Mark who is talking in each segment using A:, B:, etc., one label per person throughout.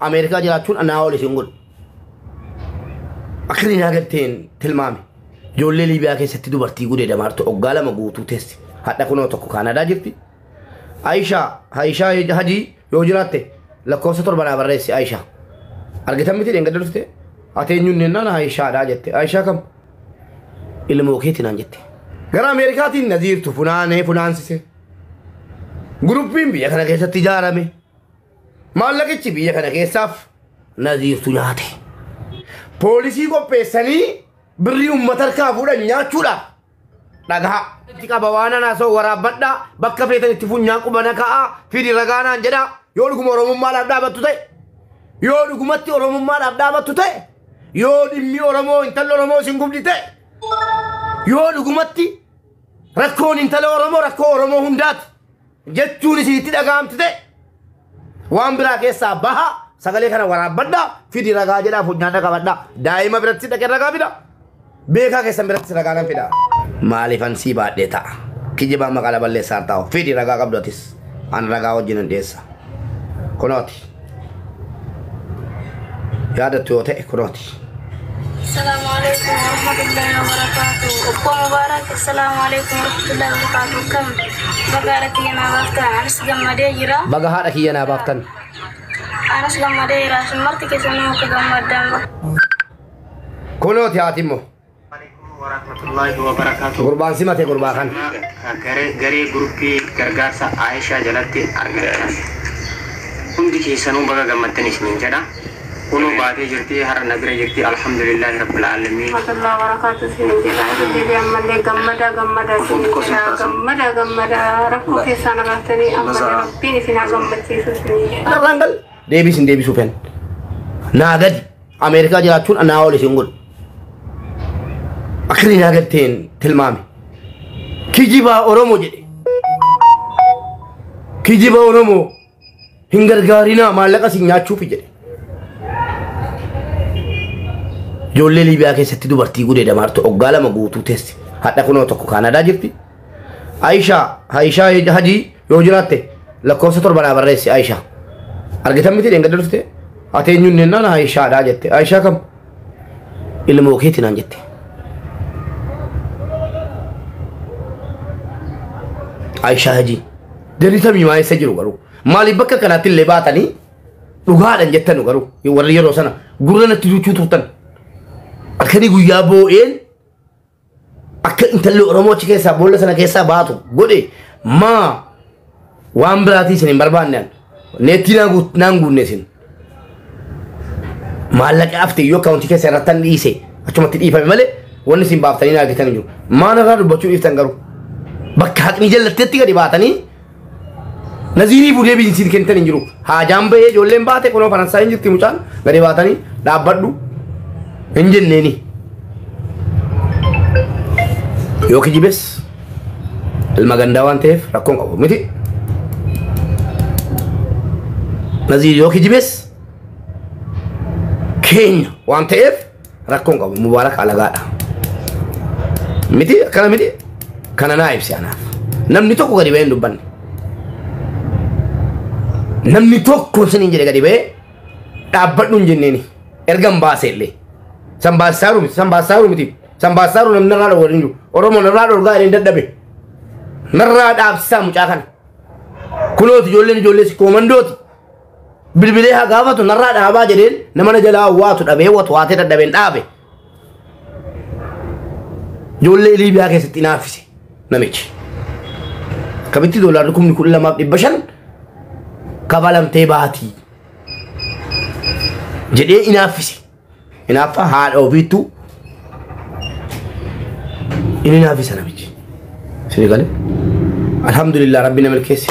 A: أمريكا جلاتون أنا أول سنقول أخرين هاجتين تلمامي جولي ليبيا كيسة تدوبرتي قولي دمارتو أقالا مقوتو تيستي حتى كنو تكو كندا جرتي عائشة هجي يوجراتي لكوسة تربنا بريسي عائشة أرجعتم متى إنقدر درستي أتينيون ننا عائشة راجتي عائشة كم اللي موكيتي نانجتي غير أمريكا تين نزير تفنان فنانسي جروبين بيا كنا كيسة تجارة مي ما لقيت شيء بيا كنا كيسة نزير تجارة polisi ko pesani beri ummatar ka fuda nyachura daga tika bawana na so warabadda bakka fetan tifunya ku banaka fidi ragana jeda yodu gumoro mumma labda batute yodu gumatti oromo mumma labda batute yodu mi oromo intal oromo singumdite yodu gumatti rakkon intal oromo hundat jettuni siti dagamtite wambira kessa baha sagale kana warabadda fidi raga jeda funyana kabadda daima biratti dake raga bida beka ke sambiratti raga nan fida malifan si badde ta kijiba makala balle sartaw fidi raga kabdotis an raga wajin desa konoti yada tote konoti
B: السلام عليكم ورحمة الله وبركاته أبو مبارك السلام عليكم ورحمة الله وبركاته كم بقارك ينا بافتن أنس جمدي جرا
A: بقارك ينا بافتن
B: أنس جمدي جرا سمرتك سنو كجمدان
A: كونوت يا تيمو
C: ورحمة الله وبركاته
A: قربان سمته قربان
C: غري غروبي غرغاسا عائشة جلتي أرغاس كنت كيسانو بقى غمتنيش من جدا كونو بعدي جرتي هر نغري جرتي الحمد لله رب العالمين
B: ورحمة الله وبركاته سنجي عيد دي أمالي غمدا سنجي غمدا ركو كيسانا غتني أمالي ربيني فينا غمتي سنجي
A: رانغل ديبي سوفن ناغد أمريكا جلاتون أنا أول سنقول أخرين هاجتين تلمامي كيجيبا أورومو جدي كيجيبا أورومو هنغرغارينا مالكا سينياتشو في جدي جولي ليبيا كيسة تدوبرتي قولي دمارتو أقالا مقوتو تيستي حتى كنو تكو كندا جرتي عائشة هجي يوجراتي لكوسة تربنا بريسي عائشة أرجعتم متى إنقدر درستي أتينيون ننا عائشة راجتي عائشة كم اللي موكيتي نانجتي عائشة هجي دريتا ميماي سجلو غرو مالي بكا كانت اللي باتني لغادا جتنو غرو يوري روسنا غورنا تجوچو توتن akani guyya bo'een akka intalli oromochi keessa boolla sana keessa baatu godhe ma waan biraati isin barbaanne neetti naan guunne isin maallaqa afte yoo kaawunti keessa irrattan dhiise achumatti dhiifame malee wanni isin baaftanii naagitan jiru maan irraa dubbachuu dhiiftan garuu bakka haqni jallatteetti gadi baatanii nazirii fuudhee biinsiin kennitan hin jiru haajaan bahee ijoolleen baate kunoo faransaa hin jirti mucaan gadi baatanii dhaabbadhu انجنني يوكي جيبس المغنداوان تيف ركون قبو متي نزيل يوكي جيبس كين وان تيف ركون قبو مبارك على غادا متي كان متي كان نايف سيانا نمني توكو غريبين دبان نمني توكو سنين جري غريبين تابت نجنني ارغم باسيلي sambasaru miti sambasaru nam narada warinju oromo narada ga en daddabe narada afsam chakan kuloti jolle si komandoti bilbile ha gafatu narada ha baje den namana jala watu dabe watu wate daddabe dabe jolle libya ke sitinafisi namichi kabiti dollar kum ni kullama dibashan kabalam tebati jede inafisi inafa hal obitu ini nafisa namichi sini kale alhamdulillah rabbina malkesi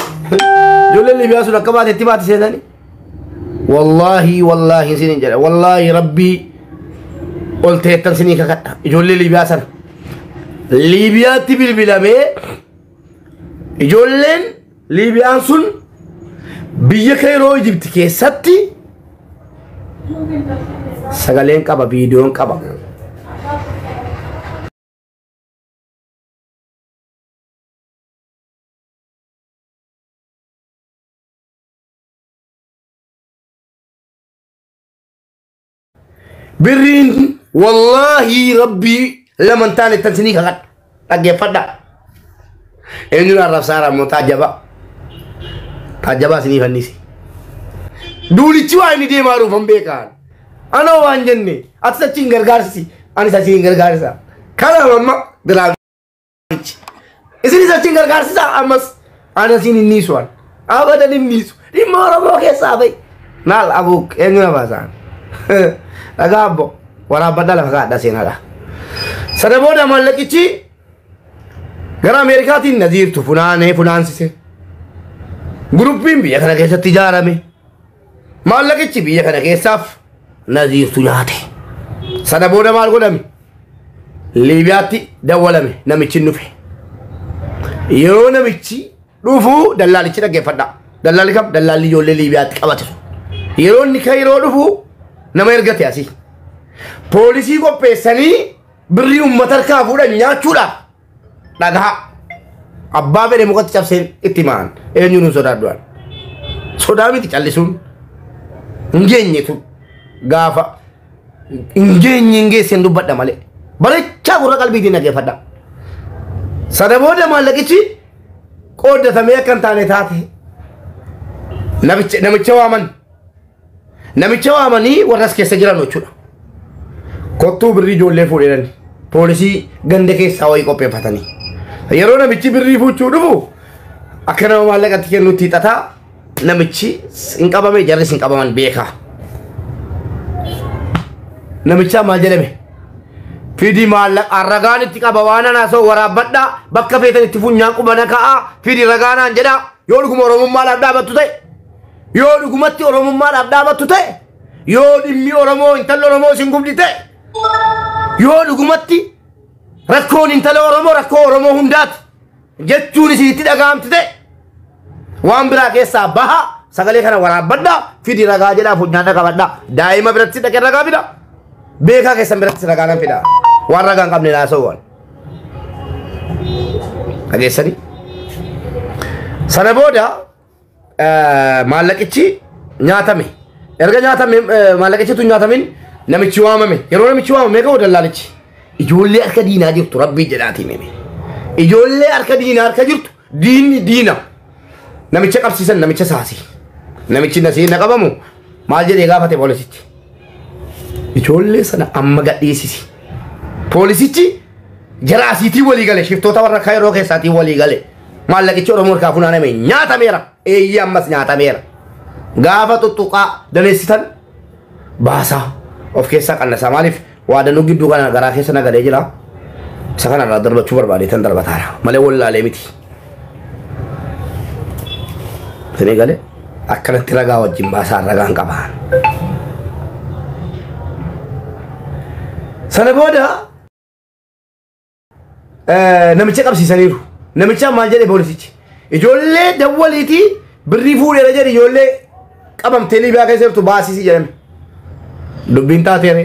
A: jolle libya su lakabati tibati sedani والله سنين جل والله ربي قلت تنسني كذا يقول لي ليبيا سن ليبيا تبي البلاد يقول لين ليبيا سن بيجكيرو جبت كيساتي سجلين كابا فيديو كابا برين والله ربي لمن تاني تنسني كغد أجي فدا إنه الرب سارة متعجبة تعجبة سني فنيسي دولي شو أني دي معروف هم بيكان أنا وانجني أتسجين غرغارسي أنا سجين غرغارسا كلا ماما دلال إسني سجين غرغارسا أمس أنا سين النيسوان أبدا النيسو دي مارا بوكي سابي نال أبوك إنه باسان أجابو ورا بدل فقط دسينا لا سنبودا مالكيتي غير أمريكا تين نزير فلان سيسه جروبين بيا كنا كيسة تجارة مي مالكيتي بيا كنا كيساف نزير تجارة سنبودا مال قدامي ليبياتي دولامي نمشي نفه يو نمشي رفو دلالي كنا كيفدا دلالي كم دلالي يولي ليبياتي كباتو يرون نكايرو رفو نميرجع تياسي polisi ko pesani beri ummatar ka fuda nyachura daga abba bere mukat chapsen itiman nyunu soda duan soda mi ticallisun ngenye tu gafa nge sendu badda male bare chagura kalbi dina ge fada sadaboda malakici qoda tame kan tane tate namicha wamani waras ke sajira no chura kottu birri jolle fuudhani polisi gande ke sawai kope fatani yero namichi birri fuuchuu dhufu akkana maallaqatti kennutti tata namichi inqabame jarri inqabaman beeka namicha maal jedhame fidi maallaq arragaan itti qaba waan anaaso waraabadha bakka feetan itti funyaan qubana ka'a fidi ragaanaan jedha yoo dhuguma oromummaadhaaf dhaabattu ta'e yoo dhugumatti oromummaadhaaf dhaabattu ta'e yoo dhimmi oromoo intalli oromoo isin gubdi ta'e yoo dhugumatti rakkoon intala oromoo rakkoo oromoo hundaati jechuun isiitti dhagaamti ta'e waan biraa keessaa baha sagalee kana waraabadha fidi ragaa jedhaa funyaan dhaqabadha daa'ima biratti dhaqee ragaa fida beekaa keessan biratti ragaa nan fida waan ragaa hin qabne naasawwan dhageessani sana booda maallaqichi nyaatame erga nyaatame maallaqichitu nyaatamin namichi waamame yeroo namichi waamame ka'u dallaalichi ijoollee harka diinaa jirtu rabbii jedhaatiin hime ijoollee harka diinaa harka jirtu diina namicha qabsiisan namicha saasi namichi nasiina qabamu maal jedhee gaafate poolisichi ijoollee sana amma gadhiisisi poolisichi jara asiitii walii gale shiftoota warra kaayiroo keessaatii walii gale maallaqichi oromoo harkaa funaaname nyaatameera eeyyee ammas nyaatameera gaafa tuttuqaa daneessitan baasaa of keessaa qannasaa maaliif waadanuu gidduu kana garaa keessa nagadee jira isa kanarraa darbachuu barbaadeetan darbataara malee wallaalee miti sini galee akkanatti ragaa wajjin baasaan ragaan qabaan sana booda namicha qabsiisaniiru namicha maal jedhe poolisichi ijoollee dawwaliitii birrii fuudheera jedhe ijoollee qabamtee liibiyaa keessa jirtu baasisi jedhame dubbiin taateere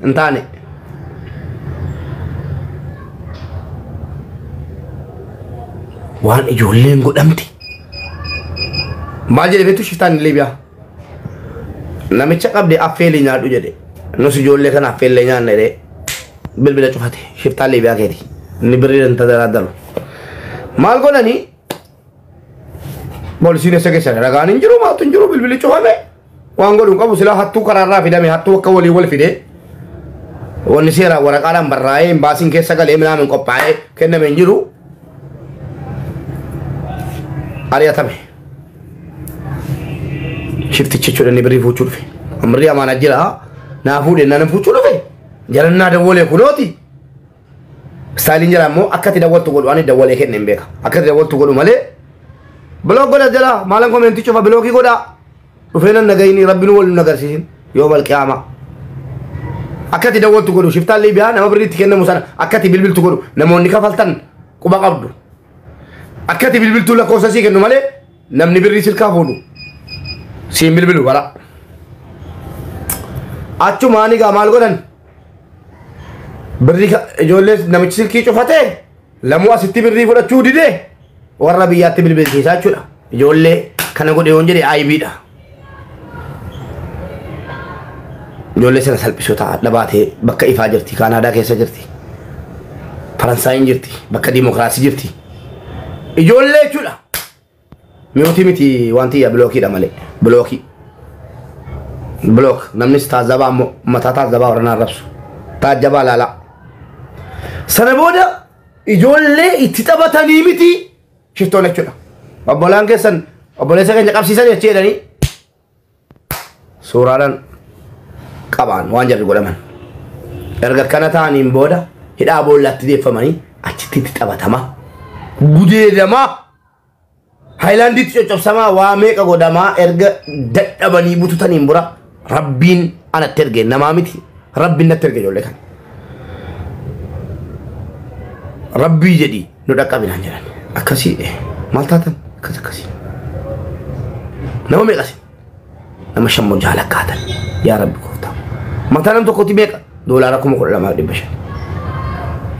A: hin taane waan ijoolleen godhamte maal jedhe beektu shiftaan liibiyaa namicha qabde affeelii nyaadhu jedhe nus ijoollee kana affeellee nyaanna jedhe bilbila cufate shiftaan liibiyaa keeti inni birriidhaan tajaajila maal godhanii poolisiin isa keessa ragaan hin jiru maatu hin jiru bilbili cufame waan godhu qabu sila hattuu karaarraa fidame hattuu akka walii wal fide wanni seera waraqaadhaan barraa'ee imbaasiin keessa galee minaamin qophaa'ee kenname hin jiru ari'atame shiftichi jechuudha inni birrii fuuchuu dhufe amrii amaana jira naa fuudhe naan fuuchuu dhufe jarannaa dawwalee kunooti staaliin jira ammoo akkati dawwaltu godhu ani dawwalee kenne hin beeka akkati dawwaltu godhu malee biloog godha jala maalan komentii cufa biloogii godha dhufee nan nagayini rabbiin wal nu agarsiisin yoo malqiyaama akkati dawwaltu godhu shiftaan liibiyaa nama birriitti kennamu sana akkati bilbiltu godhu namoonni kafaltan quba qabdu akkati bilbiltuu lakkoofsa sii kennu malee namni birrii silkaa fuudhu siin bilbilu bara achumaanii gaa maal godhan birrii ijoollee namichi silkii cufatee lamuu asitti birrii fudhachuu didee warra biyyaatti bilbilchiisaa jechuudha ijoollee kana godhe yoon jedhe aybiidha ijoollee sana salphisuu ta'a dhabaatee bakka ifaa jirti Kaanaadaa keessa jirti Faransaayii jirti bakka dimokiraasii jirti ijoollee jechuudha mi'ootii miti wanti yaa bilookiidha malee bilook namnis taazabaa ammoo mataa taazabaa warranaan rabsu taajabaa laalaa sana booda ijoollee itti taphatanii miti shiftoon jechuudha obbolaan keessan obboleessa keenya qabsiisan jechuu jedhanii suuraadhaan qabaan waan jarri godhaman erga kana ta'aniin booda hidhaa boollaatti deeffamanii achitti itti taphatama gudeedamaa haayilaandiitti coccobsamaa waa meeqa godhamaa erga dadhabanii bututaniin bura rabbiin anatti erge namaa miti rabbiin natti erge ijoollee kana rabbii jedhi nu dhaqqabinaan jedhan akkasii maal taatan akkasii nama meeqasi nama shammoo jaalakkaatan yaa rabbi koota mataa nam tokkotti meeqa doolaara 12,500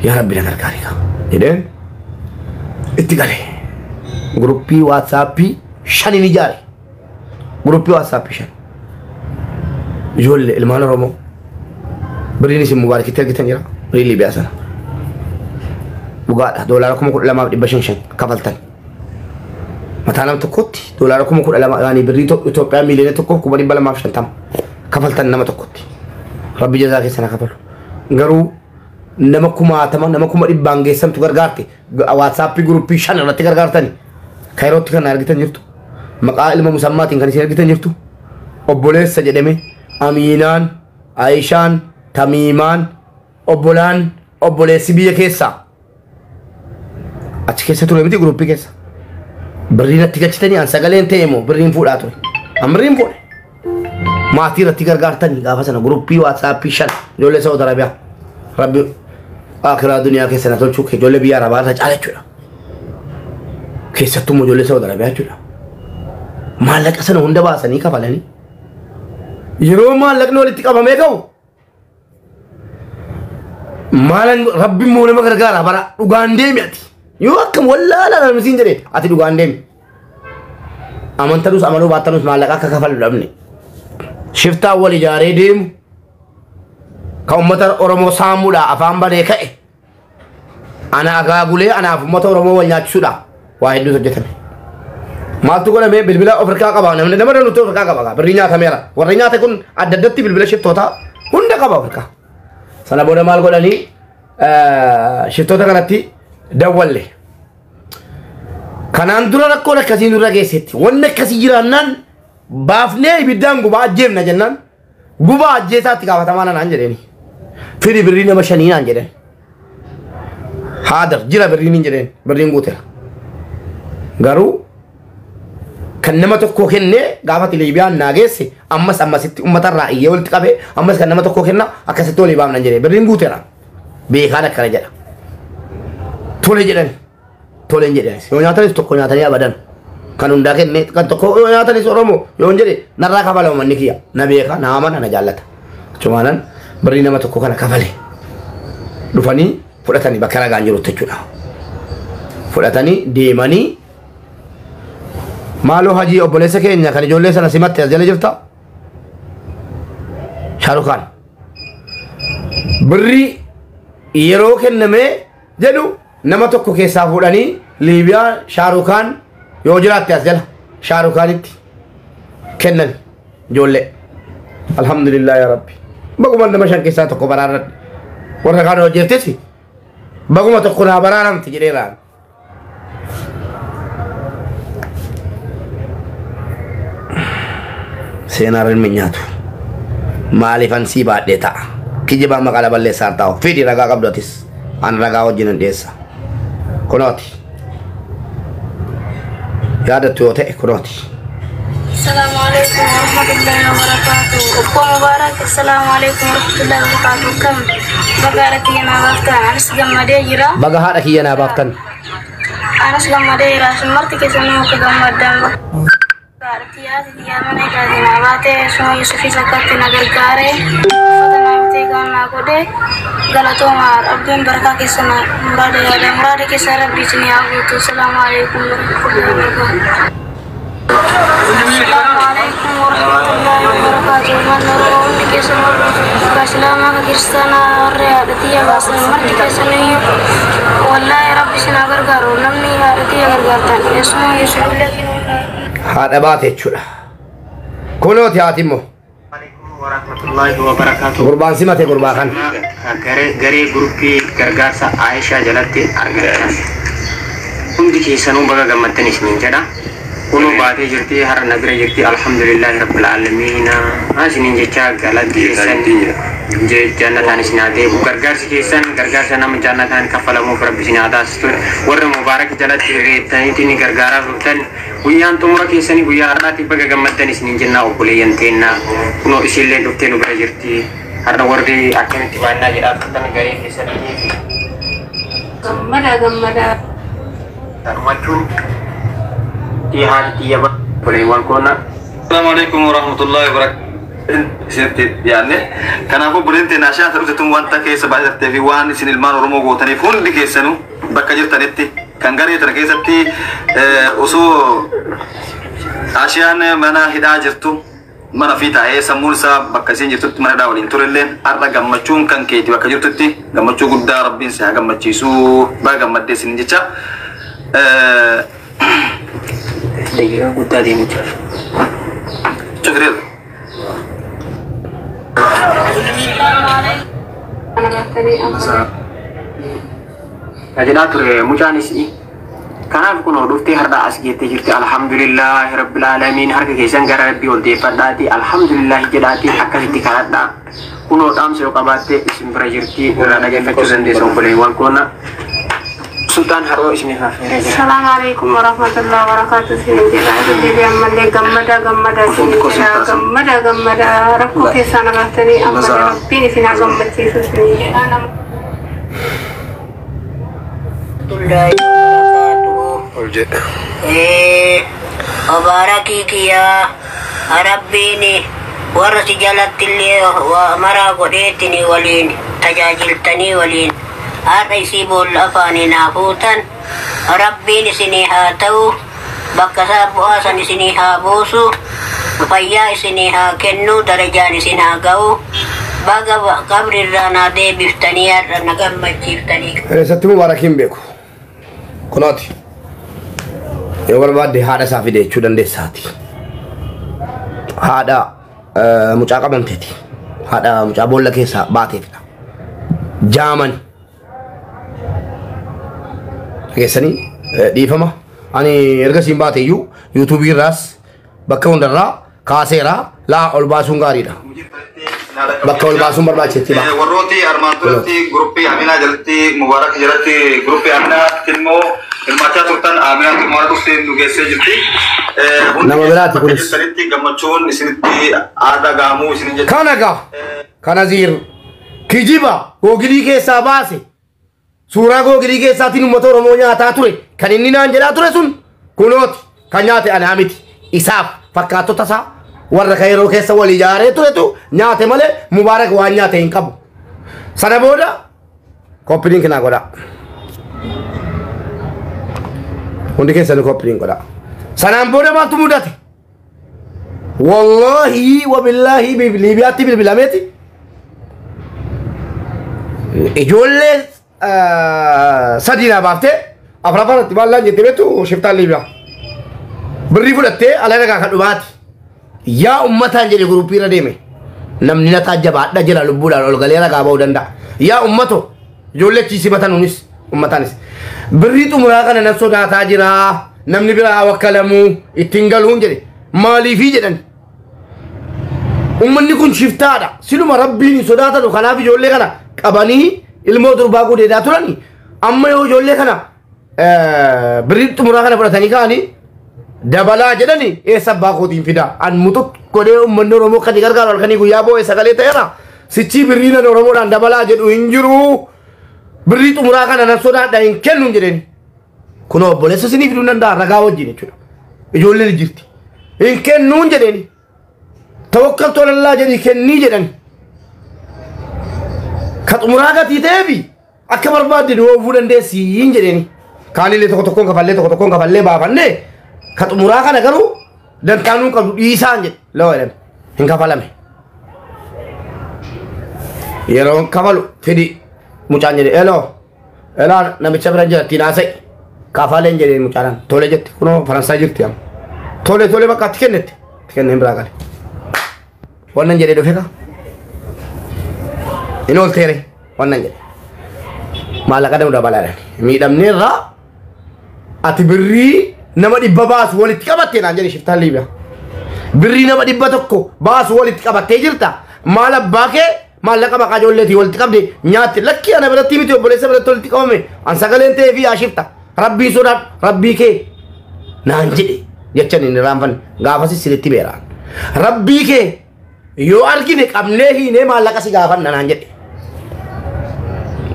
A: yaa rabbi na gargaari kaa jedheen itti galee gruppii waatsaappii 5 ni ijaare gruppii waatsaappii 5 ijoollee ilmaan oromoo biriin isin mubaarakitti argitan jira birii liibiyaa sana dhugaadha doolaara 12,500 kafaltan mataa nam tokkotti doolaara 12,000 yaani birrii Itoophiyaa miiliyoona tokko 250 kafaltan nama tokkotti rabbi jazaa keessana kafalu garuu nama 10,000 nama 100 geessamtu gargaarte waatsaappii gruppii 5 irratti gargaartani kayrootti kan argitan jirtu maqaa ilma musammaatiin kan isin argitan jirtu obboleessa jedhame Aminaan Aishaan Tamiimaan obbolaan obboleessi biyya keessaa achi keessa ture miti gruppii keessa birriin itti galchitanii an sagaleen ta'e moo birriin fuudhaa ture an birriin fuudhe maatii irratti gargaartanii gaafa sana gruppii waatsaappii 5 ijoollee Saudi Arabiyaa rabbi akhiraa duniyaa keessa na tolchuu ijoollee biyya Arabaa irra caala jechuudha keessattuu ijoollee Saudi Arabiyaa jechuudha maallaqa sana hunda baasanii kafalanii yeroo maallaqni walitti qabamee ka'u maalan rabbi moo nama gargaara bara dhugaan deemi ati yoo akkam wallaala namisiin jedhe ati dhugaan deemi amantanus amanuu baattanus maallaqa akka kafalu dhabne shiftaa wal ijaaree deemu ka ummata Oromoo saamuudha afaan banee ka'e ana agaagulee anaaf ummata Oromoo wal nyaachisuudha waa hedduutu hojjetame maaltu godhame bilbila Afrikaa qaba namni nama danuutti Afrikaa qaba birrii nyaatameera warri nyaate kun adda addatti bilbila shiftoota hunda qaba Afrikaa sana booda maal godhanii shiftoota kanatti dawwalle kanaan dura rakkoon akkasii nurra geessetti wanni akkasii jiraannaan baafnee ibiddaan gubaa ajjeefna jennaan gubaa ajjeesaatti gaafatamaa naan jedheni firi birrii nama 5 naan jedhen haadar jira birriin hin jedhen birriin guuteera garuu kan nama tokko kenne gaafati Liibiyaan naageesse ammasitti uummatarraa iyyee walitti qabe ammas kan nama tokko kenna akkasitti olii baafnan jedhe birriin guuteera beekaan akkana jedha tole jedhan toleen jedhanis yoo nyaatanis tokko nyaatanii abadan kan hundaa kenne kan tokko yoo nyaatanis Oromoo yoo jedhe narraa kafala manni kiyya na beeka na amana na jaallata chumaanan birrii nama tokko kana kafale dhufanii fudhatanii bakka ragaan jirutti jechuudha fudhatanii deemanii maaloo hajii obboleessa keenya kan ijoollee sana simatte as jala jirta Shaarukaan birrii yeroo kenname jedhu nama tokko keessaa fuudhanii Liibiyaa Shaarukaan yoo jiraatte as jala Shaarukaanitti kennan ijoollee alhamdulillah ya rabbi baguma nama 5 keessaa tokko baraaradhe warra kaan hojjetesi baguma tokko naa baraaramti jedheeraan seenaan minyaatu maaliifan sii baadhee ta'a kijibaa maqaa balleessaa ta'u fidi ragaa qabdootis an ragaa wajjin dhiyeessa kunooti yaadattu yoo ta'e kunooti
B: السلام عليكم ورحمة الله وبركاته. أبو مبارك السلام عليكم ورحمة الله وبركاته. كم بقالك يا بافتن أنس جمادي جرا.
A: بقالك يا بافتن
B: أنس جمادي جرا. سمرت كسنو كجمادان. Artiyaa mana kaadina baate soo Yusufi sakatti nagar gaare fatana mite ganna gode galato mar abdun baraka kesana murade ke sara bijni agutu assalamu alaikum warahmatullahi wabarakatuh assalamu alaikum warahmatullahi wabarakatuh manoro ke kesan kaslama kiristana arre adatiya basan marti kesan iyo wallahi rabbi sina gargaro namni adatiya gargartan ismu yusuf lakin
A: haadha baate jechuudha kunooti haatimmo
C: warahmatullahi wabarakatuh.
A: gurbaan simate gurbaa kan
C: Garee gruppii gargaarsa Aishaa jalatti argaman. Hundi keessanuu baga gammaddan isiniin jedha. Kunoo baatee jirti har'a na bira jirti alhamdulillahi rabbil aalamiin. Isiniin jecha galatti keessan jannataan isin haa deebi'u. Gargaarsi keessan gargaarsa nama jannataan kaffalamuuf rabbi isin haa taasisu. Warra mubaarak jalatti reettaniitiin gargaaraa turtan guyyaan xumura keessanii guyyaa har'aatti baga gammaddan isiniin jennaa obboleeyyan teennaa. Kunoo isiillee dhuftee nu bira jirti. Har'a warri akkamitti baannaa jedhaa turtan garee keessatti.
B: gammada
C: Tarmachuun dhiyaatti yaba obboleewwan koona.
D: Assalamualaikum warahmatullahi wabarakatuh. Sirti yaanne kanaafuu buleente naashaa ta'uutu wanta keessa baay'atee fi waan isin ilmaan Oromoo gootaniif hundi keessanuu bakka jirtanitti kan garee tana keessatti osoo Aashiyaan mana hidhaa jirtu mana fi taa'ee sammuun isaa bakka isin jirtutti mana hidhaa waliin turelleen har'a gammachuun kan keeti bakka jirtutti gammachuu guddaa rabbiin si haa gammachiisuu baga gammaddee isin jecha
C: Daqiiqaa guddaa deemu jira.
D: Cukreera.
C: Tajaajilaa ture mucaan isii. Kanaaf kunoo dhuftee har'a as geettee jirti alhamdulillahi rabbil aalamiin harka keessan gara rabbii ol deeffadhaati alhamdulillahi jedhaati akkasitti kadhadhaa. Kunoo dhaamsa yoo qabaatte isin bira jirti irraa dhaggeeffachuu dandeessu obboleewwan koona. Sultaan haroo isiniif affeeree jira.
B: assalamu alaikum warahmatullahi wabarakatuh sinin jedha deebi ammallee gammada sinin jedha gammada rakkoo keessaan agartanii ammallee rabbiin isin haa gammachiisu sinin jedha
E: Mubaraki kiya Rabbini warra si jalatti illee maraa godheettini waliin tajaajiltanii waliin har'a isii boolla afaanii naafuutan Rabbiin isinii haa ta'u bakka isaa bu'aasan isinii haa buusu fayyaa isinii haa kennu darajaan isin haa ga'u baga qabrirraa naa deebiftanii har'a na gammachiiftanii.
A: Reessatti mubaarakiin beeku kunooti yoo barbaadde haadha isaa fide jechuu dandeessaati haadha mucaa qabamteeti haadha mucaa boolla keessaa baateetidha jaamani dhageessanii dhiifama ani erga siin baate iyyuu yuutuubii irraas bakka hundarraa kaaseeraa laa ol baasuun gaariidha bakka ol baasuun barbaachisetti ba'a.
D: Warrooti armaan duratti gruppii Aminaa jalatti Mubaarak jalatti gruppii Aminaatti immoo hirmaachaa turtan Aminaatti immoo dhuftee nu geessee jirti.
A: Nama biraati kunis.
D: Isinitti gammachuun isinitti aadaa gaamuu isin jechuudha.
A: Kana gaa kana ziir kijiba googilii keessaa baase suuraa googilii keessaatiin uummata Oromoo nyaataa ture kan inni naan jedhaa ture sun kunooti kan nyaate anaa miti isaaf fakkaattota isaa warra kan yeroo keessa wal ijaaree turetu nyaate malee Mubaarak waan nyaate hin qabu. Sana booda koppiliin naa godha. Hundi keessanii koppiliin godha. Sanaan booda maaltu mudate? Wallahi wa billahi Liibiyaatti bilbilameeti. Ijoollee sadii baaftee afuraffatti bal'aan jettee beektu shiftaan Liibiyaa. Birrii fudhattee ala dhagaa kan dhumaati. Yaa ummataan jedhe guruppii irra deeme. Namni na taajjabaadha jira lubbuudhaan ol galee ragaa ba'uu danda'a. Yaa ummato ijoollee chiisifatanuunis ummataanis. Birrii xumuraa kana nan sodaataa jira. Namni biraa wakkalamuu ittiin galuun jedhe maaliifii jedhan. Ummanni kun shiftaadha. Siluma rabbiin sodaatatu kanaaf ijoollee kana qabanii ilmoo durbaa gudeedaa turani. Amma yoo ijoollee kana birrii xumuraa kana fudhatanii ka'anii dabalaa jedhani eessa abbaa kootiin fida. An mutu godhee ummanni Oromoo kan gargaaru halkanii guyyaa boo'ee sagalee ta'eera. Sichi birriin Oromoodhaan dabalaa jedhu hin jiru. Birrii xumuraa kana nan sodaadha hin kennu jedheni. Kun obboleessa isinii fiduu danda'a ragaa wajjin jechuudha. Ijoolleen jirti. Hin kennuun jedheni. Tawakkaltu alallaa jedhii kennii jedhani. Ka xumuraa gatii ta'eefi akka barbaadde dhoofuu dandeessi hin jedheni. Kaanillee tokko tokkoon kafallee baafannee ka xumuraa kana garuu dantaanuun qabdu dhiisaan jedhe lawa jedhame hin kafalame. يرون كفلو فدي مجان جدي إلا نمشي برجع تناسي كفالين جدي مجان تولي جت كنو فرنسا جت يام تولي بقى تكنت تكنت براغالي wannan jere do feka inol tere wannan jere mala kadam do balala mi dam ne ra atibri nama dibba bas wolit kabatte na jere shifta libya birri nama dibba tokko bas wolit kabatte jirta mala bake mala kaba ka jolleti wolit kabde nyaati lakki ana biratti miti obbolesa biratti wolit qabame an sagalente fi ashifta rabbi sodat rabbi ke nan jide jechani ni ramban gafasi siletti beran rabbi ke yo argine qabne hine mallaka si gafanna nan jedhe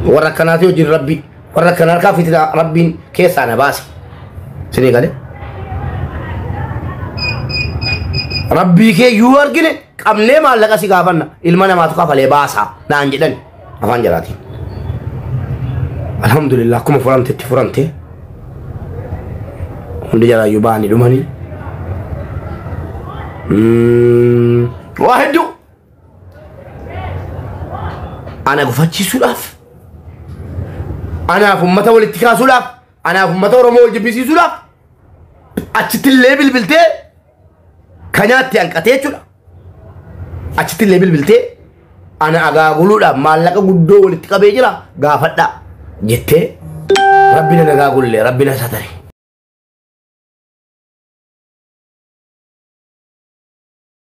A: warra kanati o jin rabbi warra kanar ka fitida rabbin kesa na basi sini gale rabbi ke yo argine qabne mallaka si gafanna ilmana ma to ka fale basa nan jedhan afan jarati alhamdulillah kuma furante hundi jara yubani dumani واحد أنا قفتشي سلاف أنا فمتا والاتكا سلاف أنا فمتا ورمو الجبسي سلاف أجت الليبل بلتي كانت ينكتي سلاف أجت الليبل بلتي أنا أقول لا مالك قدو والاتكا بيجلا قافت لا جتي ربنا نقول لي ربنا ستري